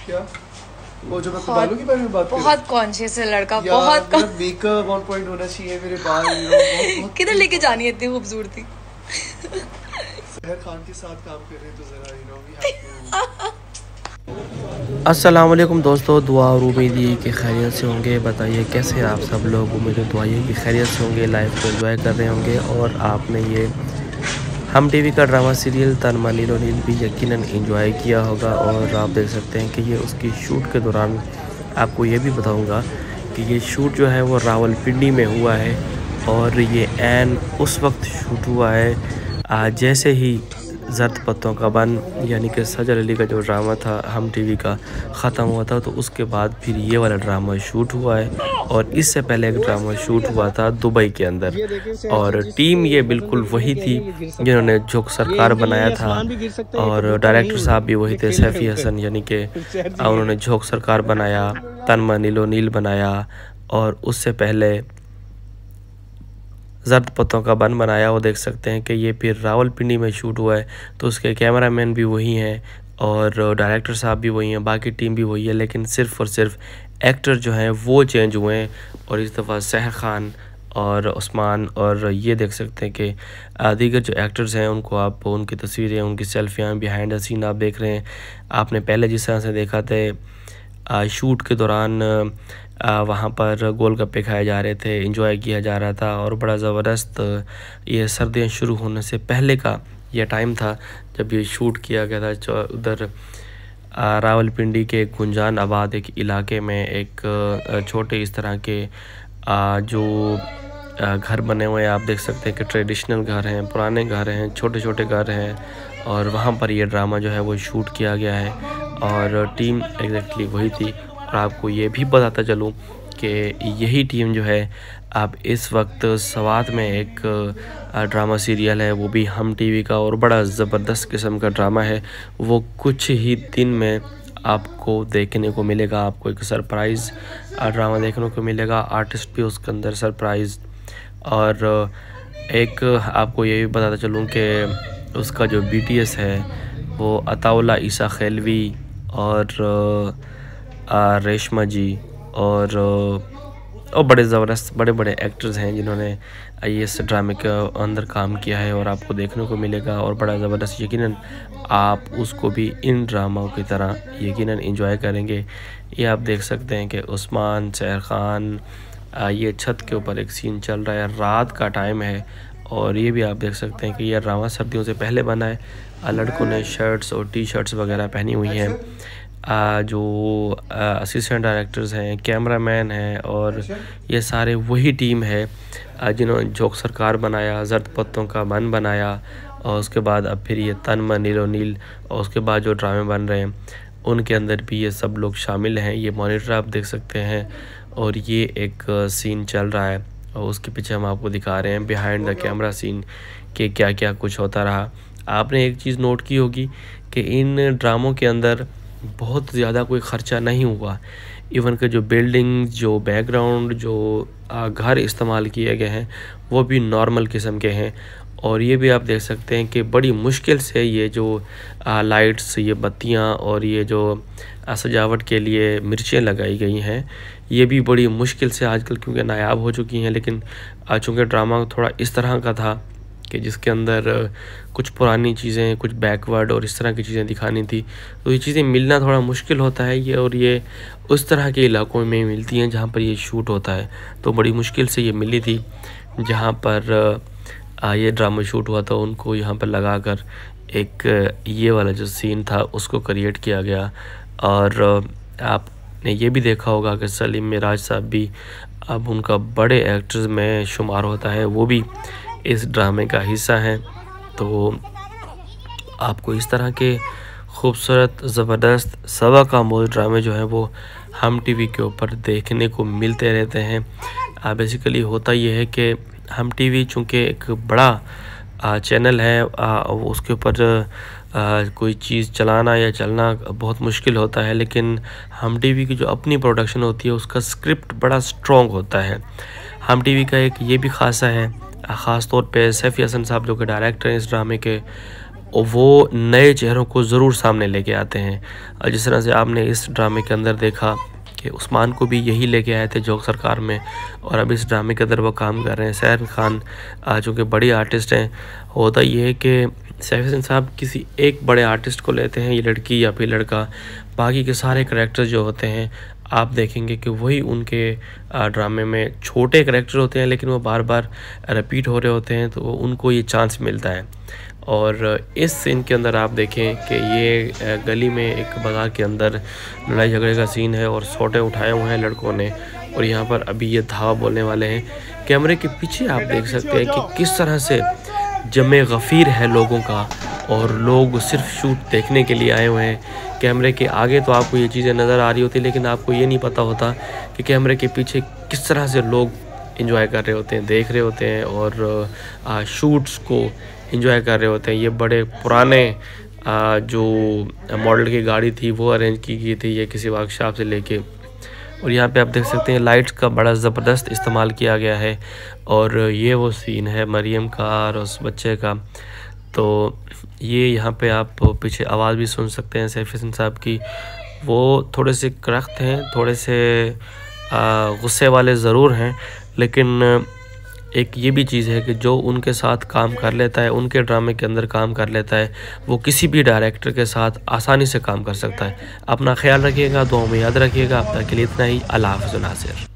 क्या वो जो मैं बालों के बारे में बात कर रहा हूं, बहुत कॉन्शियस है लड़का, बहुत मेकअप ऑन पॉइंट होना चाहिए मेरे बाल। किधर लेके जानी है इतनी खूबसूरती। सहर खान के साथ काम कर रहे हैं तो जरा वी हैव टू। अस्सलाम वालेकुम दोस्तों, दुआ और उम्मीद है कि खैरियत से होंगे। बताइए कैसे हैं आप सब लोग। उम्मीद है दुआ ये कि खैरियत से होंगे, लाइफ को एंजॉय कर रहे होंगे। और आपने ये हम टीवी का ड्रामा सीरियल तन मन नीलो नील भी यकीनन एंजॉय किया होगा। और आप देख सकते हैं कि ये उसकी शूट के दौरान आपको ये भी बताऊंगा कि ये शूट जो है वो रावलपिंडी में हुआ है। और ये ऐन उस वक्त शूट हुआ है जैसे ही ज़र्द पत्तों का बन यानी कि सजल अली का जो ड्रामा था हम टीवी का ख़त्म हुआ था, तो उसके बाद फिर ये वाला ड्रामा शूट हुआ है। और इससे पहले एक ड्रामा शूट हुआ था दुबई के अंदर। और टीम ये बिल्कुल वही थी जिन्होंने झोंक सरकार बनाया था। और डायरेक्टर साहब भी वही थे, सैफ़ी हसन, यानी कि उन्होंने झोंक सरकार बनाया, तन मन नीलो नील बनाया, और उससे पहले ज़र्द पत्तों का बन बनाया। वो देख सकते हैं कि ये फिर रावलपिंडी में शूट हुआ है, तो उसके कैमरामैन भी वही हैं और डायरेक्टर साहब भी वही हैं, बाकी टीम भी वही है, लेकिन सिर्फ़ और सिर्फ एक्टर जो हैं वो चेंज हुए हैं। और इस दफ़ा सहर खान और उस्मान, और ये देख सकते हैं कि दीगर जो एक्टर्स हैं उनको आप उनकी तस्वीरें, उनकी सेल्फियाँ, बिहाइंड द सीन आप देख रहे हैं। आपने पहले जिस तरह से देखा था शूट के दौरान वहाँ पर गोलगप्पे खाए जा रहे थे, एंजॉय किया जा रहा था, और बड़ा ज़बरदस्त ये सर्दियाँ शुरू होने से पहले का यह टाइम था जब ये शूट किया गया था। उधर रावलपिंडी के गुंजान आबाद एक इलाके में एक छोटे इस तरह के जो घर बने हुए हैं, आप देख सकते हैं कि ट्रेडिशनल घर हैं, पुराने घर हैं, छोटे छोटे घर हैं, और वहाँ पर ये ड्रामा जो है वो शूट किया गया है। और टीम एग्जैक्टली वही थी। और आपको ये भी बताता चलूँ कि यही टीम जो है अब इस वक्त सवात में एक ड्रामा सीरियल है, वो भी हम टीवी का, और बड़ा ज़बरदस्त किस्म का ड्रामा है। वो कुछ ही दिन में आपको देखने को मिलेगा, आपको एक सरप्राइज़ ड्रामा देखने को मिलेगा, आर्टिस्ट भी उसके अंदर सरप्राइज़। और एक आपको ये भी बताता चलूँ कि उसका जो BTS है वो अताउल्ला ईसा खैलवी और रेशमा जी और बड़े ज़बरदस्त बड़े बड़े एक्टर्स हैं जिन्होंने इस ड्रामे के अंदर काम किया है, और आपको देखने को मिलेगा। और बड़ा ज़बरदस्त, यकीनन आप उसको भी इन ड्रामाओं की तरह यकीनन एंजॉय करेंगे। ये आप देख सकते हैं कि उस्मान, सहर खान, ये छत के ऊपर एक सीन चल रहा है, रात का टाइम है। और ये भी आप देख सकते हैं कि यह ड्रामा सर्दियों से पहले बना है। लड़कों ने शर्ट्स और टी-शर्ट्स वगैरह पहनी हुई हैं। जो असिस्टेंट डायरेक्टर्स हैं, कैमरामैन हैं, और ये सारे वही टीम है जिन्होंने झोंक सरकार बनाया, ज़र्द पत्तों का बन बनाया, और उसके बाद अब फिर ये तन मन नीलो नील, और उसके बाद जो ड्रामे बन रहे हैं उनके अंदर भी ये सब लोग शामिल हैं। ये मॉनिटर आप देख सकते हैं, और ये एक सीन चल रहा है, और उसके पीछे हम आपको दिखा रहे हैं बिहाइंड द कैमरा सीन कि क्या क्या कुछ होता रहा। आपने एक चीज़ नोट की होगी कि इन ड्रामों के अंदर बहुत ज़्यादा कोई ख़र्चा नहीं हुआ। इवन के जो बिल्डिंग, जो बैकग्राउंड, जो घर इस्तेमाल किए गए हैं वो भी नॉर्मल किस्म के हैं। और ये भी आप देख सकते हैं कि बड़ी मुश्किल से ये जो लाइट्स, ये बत्तियां, और ये जो सजावट के लिए मिर्चें लगाई गई हैं, ये भी बड़ी मुश्किल से आजकल क्योंकि नायाब हो चुकी हैं। लेकिन चूँकि ड्रामा थोड़ा इस तरह का था कि जिसके अंदर कुछ पुरानी चीज़ें, कुछ बैकवर्ड और इस तरह की चीज़ें दिखानी थी, तो ये चीज़ें मिलना थोड़ा मुश्किल होता है। ये और ये उस तरह के इलाकों में मिलती हैं जहाँ पर ये शूट होता है, तो बड़ी मुश्किल से ये मिली थी। जहाँ पर ये ड्रामा शूट हुआ था उनको यहाँ पर लगाकर एक ये वाला जो सीन था उसको क्रिएट किया गया। और आपने ये भी देखा होगा कि सलीम मिराज साहब भी अब उनका बड़े एक्टर्स में शुमार होता है, वो भी इस ड्रामे का हिस्सा हैं। तो आपको इस तरह के खूबसूरत ज़बरदस्त सबक आमोज़ ड्रामे जो हैं वो हम टीवी के ऊपर देखने को मिलते रहते हैं। बेसिकली होता ये है कि हम टीवी चूँकि एक बड़ा चैनल है, उसके ऊपर कोई चीज़ चलाना या चलना बहुत मुश्किल होता है, लेकिन हम टीवी की जो अपनी प्रोडक्शन होती है उसका स्क्रिप्ट बड़ा स्ट्रॉन्ग होता है। हम टीवी का एक ये भी खासा है, ख़ास तौर पे सैफ़ी हसन साहब जो कि डायरेक्टर हैं इस ड्रामे के, वो नए चेहरों को ज़रूर सामने लेके आते हैं। जिस तरह से आपने इस ड्रामे के अंदर देखा कि उस्मान को भी यही लेके आए थे जोक सरकार में, और अब इस ड्रामे के अंदर वो काम कर रहे हैं। सैफ खान जो कि बड़ी आर्टिस्ट हैं, होता ये है कि सैफ हसन साहब किसी एक बड़े आर्टिस्ट को लेते हैं, ये लड़की या फिर लड़का, बाकी के सारे करैक्टर जो होते हैं आप देखेंगे कि वही उनके ड्रामे में छोटे करैक्टर होते हैं, लेकिन वो बार बार रिपीट हो रहे होते हैं, तो उनको ये चांस मिलता है। और इस सीन के अंदर आप देखें कि ये गली में एक बाज़ार के अंदर लड़ाई झगड़े का सीन है और सोटे उठाए हुए हैं लड़कों ने, और यहाँ पर अभी ये धावा बोलने वाले हैं। कैमरे के पीछे आप देख सकते हैं कि किस तरह से जमे गफ़ीर है लोगों का, और लोग सिर्फ शूट देखने के लिए आए हुए हैं। कैमरे के आगे तो आपको ये चीज़ें नज़र आ रही होती, लेकिन आपको ये नहीं पता होता कि कैमरे के पीछे किस तरह से लोग एंजॉय कर रहे होते हैं, देख रहे होते हैं, और शूट्स को एंजॉय कर रहे होते हैं। ये बड़े पुराने जो मॉडल की गाड़ी थी वो अरेंज की गई थी, ये किसी वर्कशॉप से लेके। और यहाँ पे आप देख सकते हैं लाइट्स का बड़ा ज़बरदस्त इस्तेमाल किया गया है, और ये वो सीन है मरियम का और उस बच्चे का। तो ये यहाँ पे आप पीछे आवाज़ भी सुन सकते हैं सैफ हसन साहब की। वो थोड़े से करख्त हैं, थोड़े से गुस्से वाले ज़रूर हैं, लेकिन एक ये भी चीज़ है कि जो उनके साथ काम कर लेता है, उनके ड्रामे के अंदर काम कर लेता है, वो किसी भी डायरेक्टर के साथ आसानी से काम कर सकता है। अपना ख्याल रखिएगा, दुआ में याद रखिएगा। अब तक के लिए इतना ही। अल्लाह हाफ़िज़ नासिर।